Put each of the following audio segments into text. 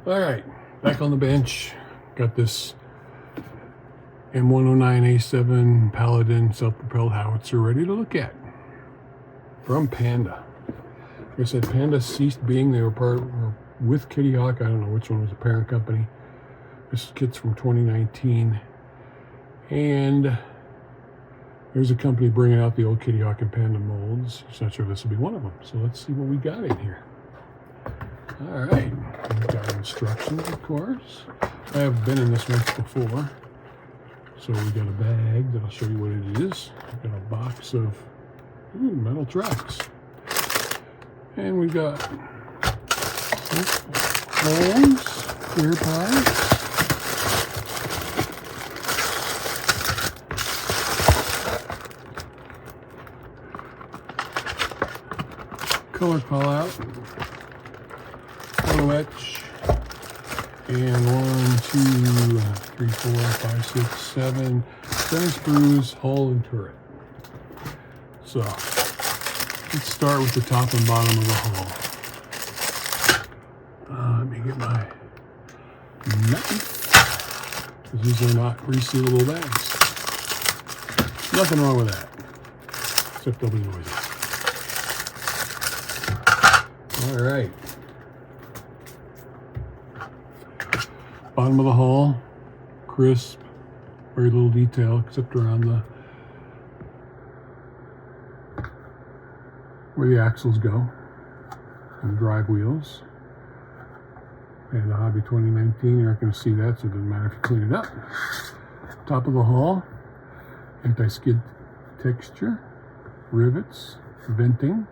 All right, back on the bench. Got this M109A7 Paladin self-propelled howitzer ready to look at from Panda. Like I said, Panda ceased being. They were with Kitty Hawk. I don't know which one was the parent company. This kit's from 2019, and there's a company bringing out the old Kitty Hawk and Panda molds. I'm not sure this will be one of them. So let's see what we got in here. All right, we've got instructions, of course. I have been in this once before. So we got a bag that'll show you what it is. We've got a box of metal tracks. And we've got holes, clear parts. Color call out. Photo etch. And 1, 2, 3, 4, 5, 6, 7 sprues, hull and turret. So let's start with the top and bottom of the hull. Let me get my knife, because these are not resealable bags. Nothing wrong with that, except they'll be noisy. All right. Bottom of the hull, crisp, very little detail except around where the axles go and the drive wheels. And the Hobby 2019, you're not going to see that, so it doesn't matter if you clean it up. Top of the hull, anti-skid texture, rivets, venting,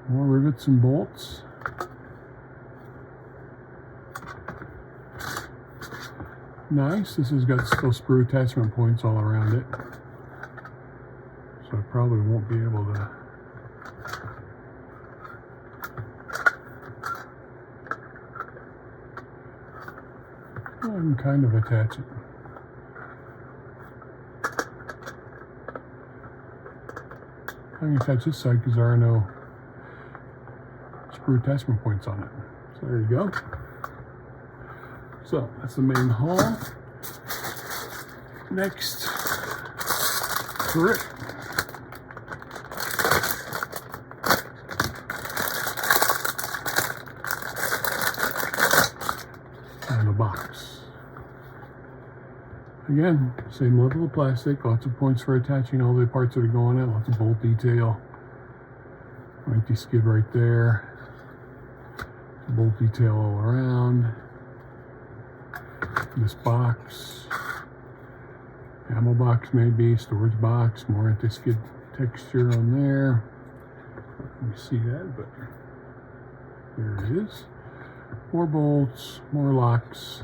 more rivets and bolts. Nice. This has got still sprue attachment points all around it, so I probably won't be able to I can kind of attach it. I can attach this side because there are no sprue attachment points on it. So there you go. So that's the main hull. Next, turret. And the box. Again, same level of plastic, lots of points for attaching all the parts that are going in, lots of bolt detail. Anti-skid right there. Bolt detail all around. This box, ammo box maybe, storage box, more anti-skid texture on there. Let me see that, but there it is. More bolts, more locks.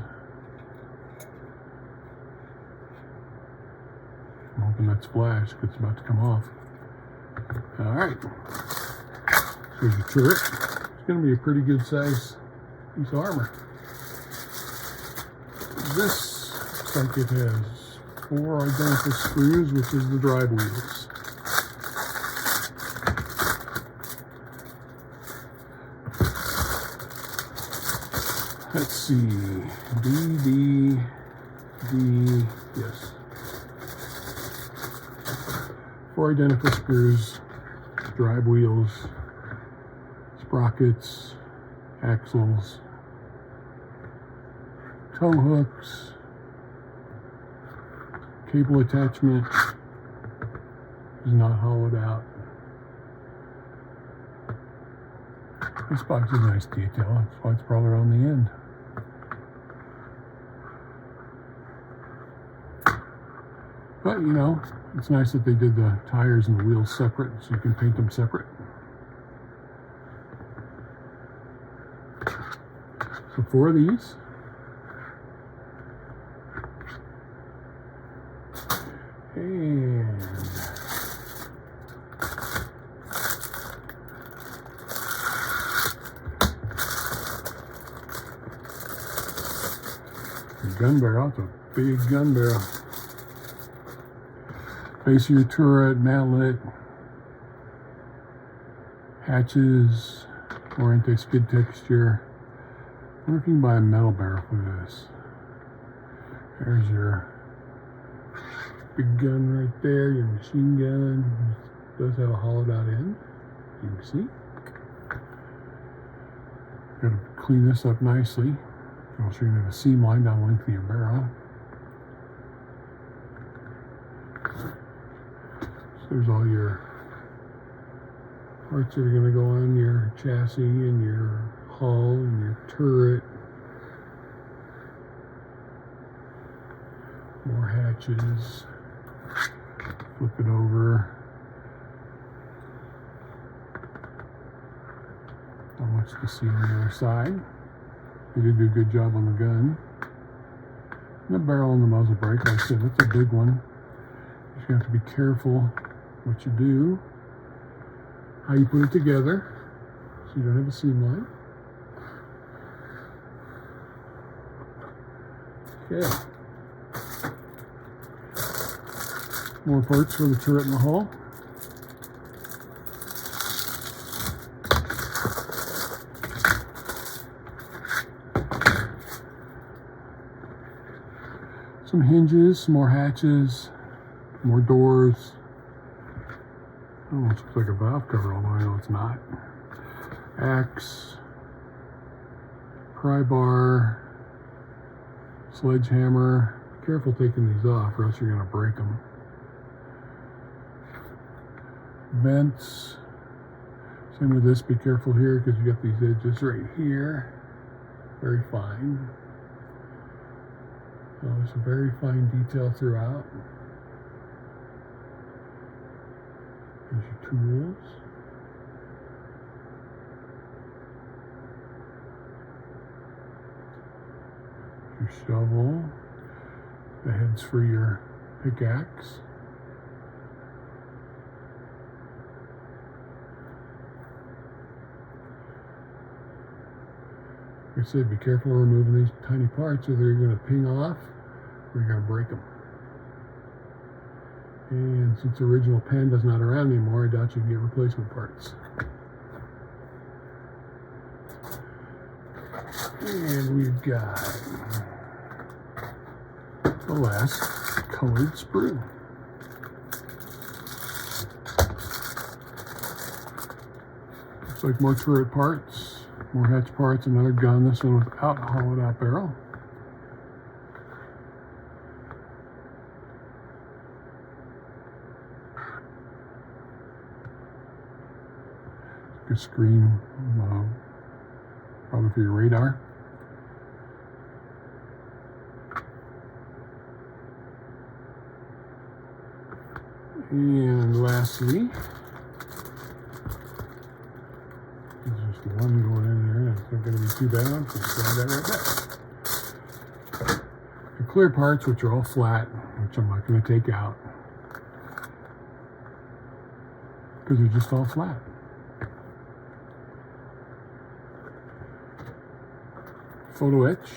I'm hoping that splash because it's about to come off. All right, here's the turret. It's going to be a pretty good size piece of armor. This looks like it has 4 identical screws, which is the drive wheels. Let's see, D, yes. 4 identical screws, drive wheels, sprockets, axles, tow hooks, cable attachment is not hollowed out. This box is nice detail, that's why it's probably on the end. But you know, it's nice that they did the tires and the wheels separate so you can paint them separate. So 4 of these. And the gun barrel, it's a big gun barrel. Base of your turret, mantlet, hatches, More anti-skid texture. I wonder if you can buy a metal barrel for this. There's your big gun right there, your machine gun. It does have a hollowed out end, you can see. Got to clean this up nicely. Also, you're going to have a seam line down the length of your barrel. So there's all your parts that are going to go on your chassis and your hull and your turret. More hatches. Flip it over. Not much to see on the other side. They did do a good job on the gun. And the barrel and the muzzle brake, like I said, that's a big one. You just have to be careful what you do, how you put it together, so you don't have a seam line. Okay. More parts for the turret and the hull. Some hinges, some more hatches, more doors. Almost looks like a valve cover, although I know it's not. Axe, pry bar, sledgehammer. Be careful taking these off or else you're going to break them. Vents. Same with this, be careful here because you got these edges right here. Very fine. So there's some very fine detail throughout. Here's your tools. Your shovel. The heads for your pickaxe. Like I said, be careful removing these tiny parts or they're going to ping off or you're going to break them. And since the original Panda's not around anymore, I doubt you can get replacement parts. And we've got the last colored sprue. Looks like more turret parts. More hatch parts, another gun, this one without a hollowed out barrel. Good screen, probably for your radar. And lastly, there's just one going in there. It's not going to be too bad. So grab that right back. The clear parts, which are all flat, which I'm not going to take out because they're just all flat. Photo etch.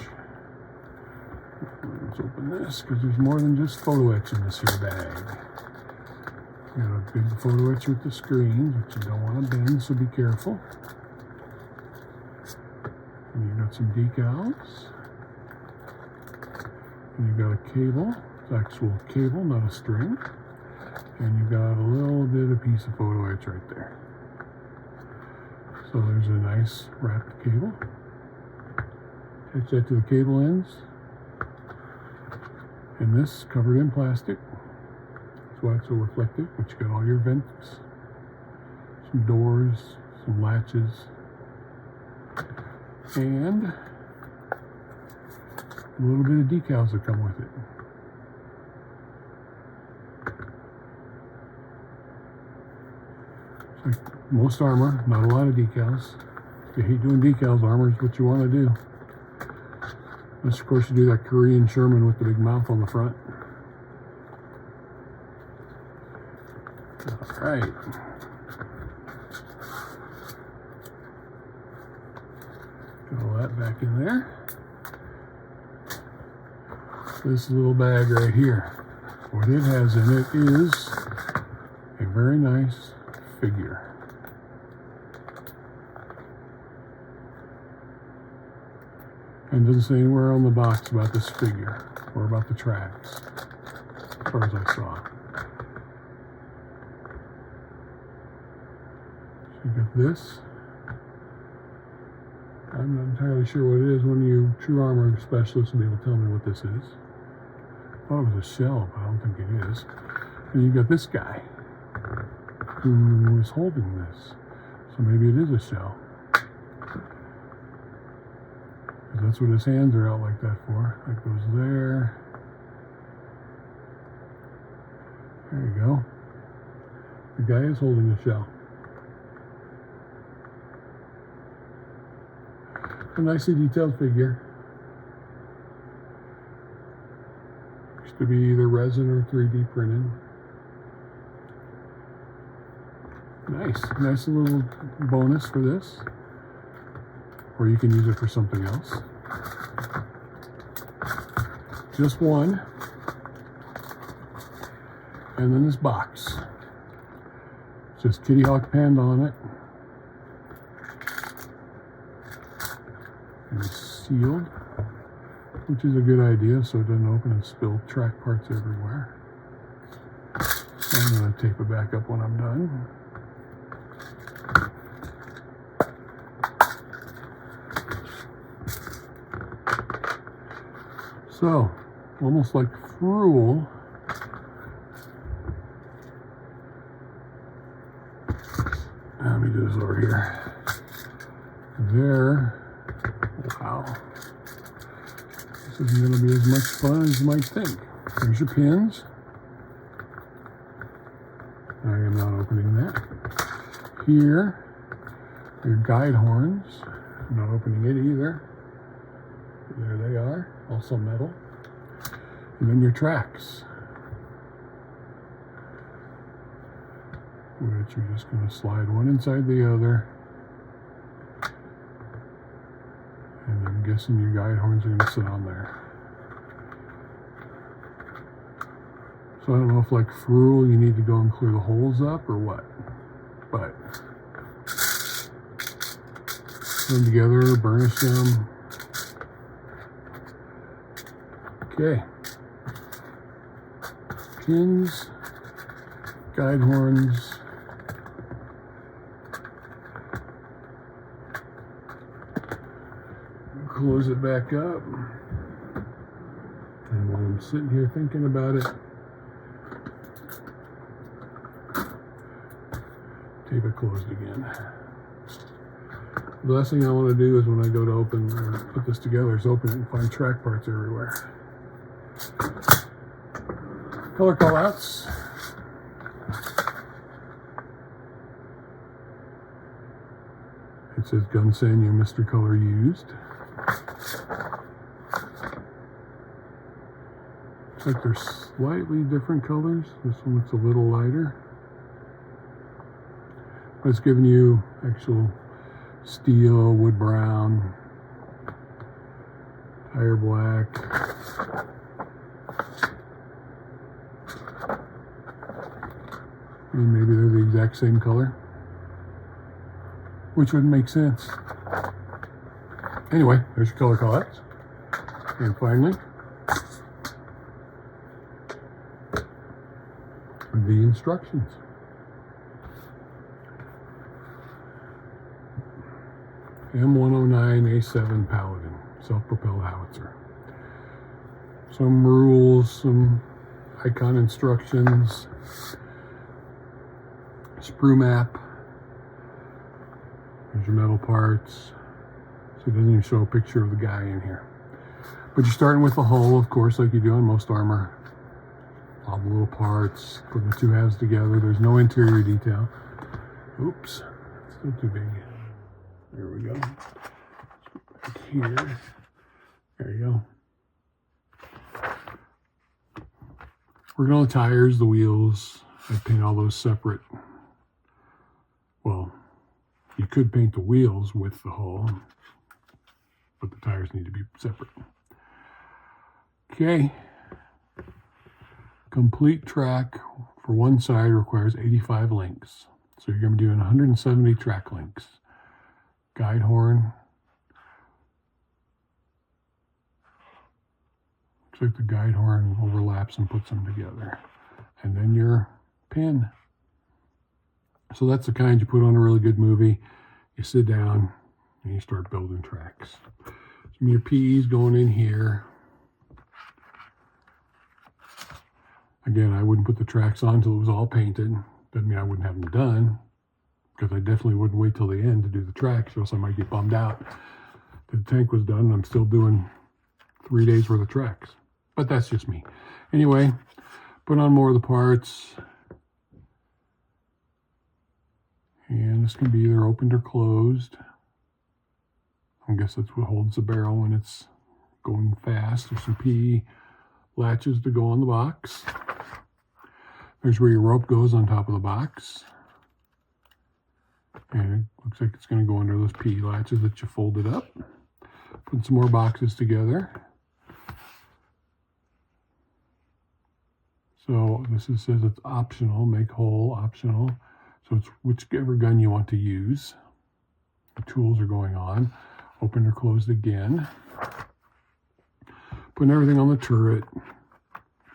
Let's open this because there's more than just photo etch in this here bag. You got a big photo etch with the screens, which you don't want to bend, so be careful. And you got some decals. And you got a cable. It's actual cable, not a string. And you got a little bit of piece of photo etch right there. So there's a nice wrapped cable. Attach that to the cable ends. And this covered in plastic. That's why it's so reflective, but you got all your vents, some doors, some latches, and a little bit of decals that come with it. It's like most armor, not a lot of decals. If you hate doing decals, armor is what you want to do. Unless, of course, you do that Korean Sherman with the big mouth on the front. All right. Get all that back in there. This little bag right here, what it has in it is a very nice figure. And it doesn't say anywhere on the box about this figure or about the tracks, as far as I saw. So you got this. I'm not entirely sure what it is. One of you true armor specialists will be able to tell me what this is. I thought it was a shell, but I don't think it is. And you've got this guy who is holding this. So maybe it is a shell. Because that's what his hands are out like that for. That goes there. There you go. The guy is holding a shell. A nicely detailed figure. Used to be either resin or 3D printed. Nice little bonus for this. Or you can use it for something else. Just one. And then this box. It says Kitty Hawk Panda on it. And it's sealed, which is a good idea so it doesn't open and spill track parts everywhere. So I'm going to tape it back up when I'm done. So, almost like Sprue. Let me do this over here. There. Wow. This isn't going to be as much fun as you might think. Here's your pins. I am not opening that. Here, your guide horns. I'm not opening it either. There they are, also metal. And then your tracks, which you're just going to slide one inside the other. And I'm guessing your guide horns are going to sit on there. So I don't know if like Sprue you need to go and clear the holes up or what. But put them together, burnish them. Okay. Pins, guide horns, close it back up, and while I'm sitting here thinking about it, tape it closed again. The last thing I want to do is when I go to open or put this together is open it and find track parts everywhere. Color callouts. It says Gun Sanyo mystery color used. Looks like they're slightly different colors. This one looks a little lighter. But it's giving you actual steel, wood brown, tire black. And maybe they're the exact same color, which would make sense. Anyway, there's your color callouts. And finally, the instructions. M109A7 Paladin, self-propelled howitzer. Some rules, some icon instructions, Sprue map. There's your metal parts. So it doesn't even show a picture of the guy in here. But you're starting with the hull, of course, like you do on most armor. All the little parts, putting the two halves together. There's no interior detail. Oops, still too big. There we go. Back here. There you go. Working on the tires, the wheels. I paint all those separate. Well, you could paint the wheels with the hull, but the tires need to be separate. Okay. Complete track for one side requires 85 links. So you're going to be doing 170 track links. Guide horn, Looks like the guide horn overlaps and puts them together. And then your pin. So that's the kind you put on a really good movie. You sit down and you start building tracks. Some of your PE's going in here. Again, I wouldn't put the tracks on until it was all painted. Doesn't mean I wouldn't have them done, because I definitely wouldn't wait till the end to do the tracks, or else I might get bummed out that the tank was done and I'm still doing 3 days worth of tracks. But that's just me. Anyway, put on more of the parts. And this can be either opened or closed. I guess that's what holds the barrel when it's going fast. There's some PE latches to go on the box. There's where your rope goes on top of the box. And it looks like it's going to go under those PE latches that you folded up. Put some more boxes together. So this says it's optional, make hole, optional. So it's whichever gun you want to use. The tools are going on. Opened or closed again. Putting everything on the turret.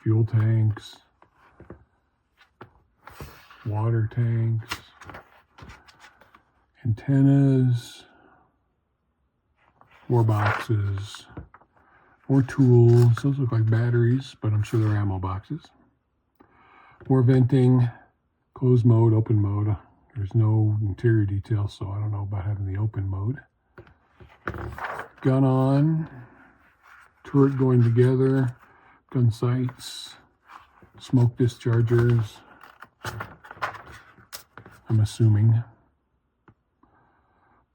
Fuel tanks. Water tanks. Antennas. More boxes. More tools. Those look like batteries, but I'm sure they're ammo boxes. More venting. Closed mode, open mode. There's no interior details, so I don't know about having the open mode. Gun on. Turret going together. Gun sights. Smoke dischargers. I'm assuming.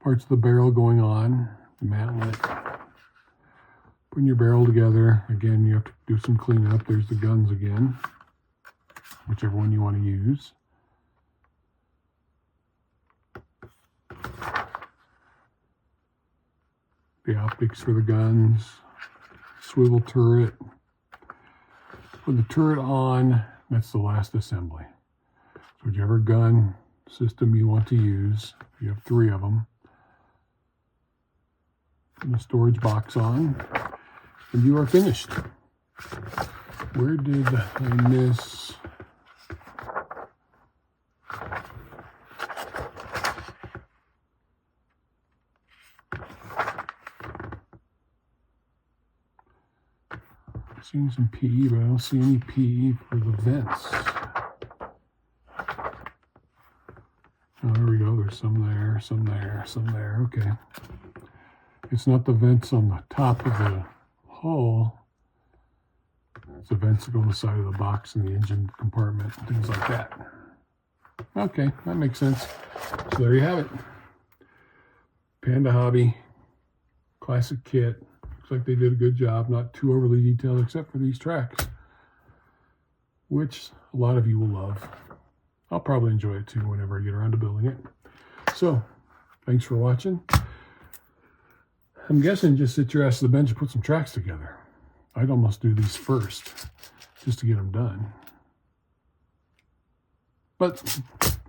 Parts of the barrel going on. The mantlet. Putting your barrel together. Again, you have to do some cleanup. There's the guns again. Whichever one you want to use. The optics for the guns. Swivel turret. Put the turret on. That's the last assembly. So whichever gun system you want to use, you have 3 of them. Put the storage box on. And you are finished. Where did I miss? Seeing some PE, but I don't see any PE for the vents. Oh, there we go. There's some there, some there, some there. Okay. It's not the vents on the top of the hull. It's the vents that go on the side of the box and the engine compartment, things like that. Okay, that makes sense. So there you have it. Panda Hobby. Classic kit. Looks like they did a good job, not too overly detailed except for these tracks, which a lot of you will love. I'll probably enjoy it too whenever I get around to building it. So, thanks for watching. I'm guessing just sit your ass to the bench and put some tracks together. I'd almost do these first, just to get them done. But,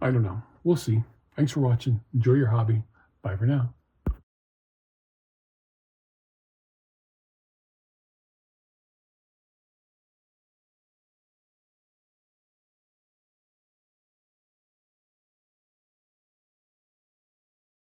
I don't know. We'll see. Thanks for watching. Enjoy your hobby. Bye for now.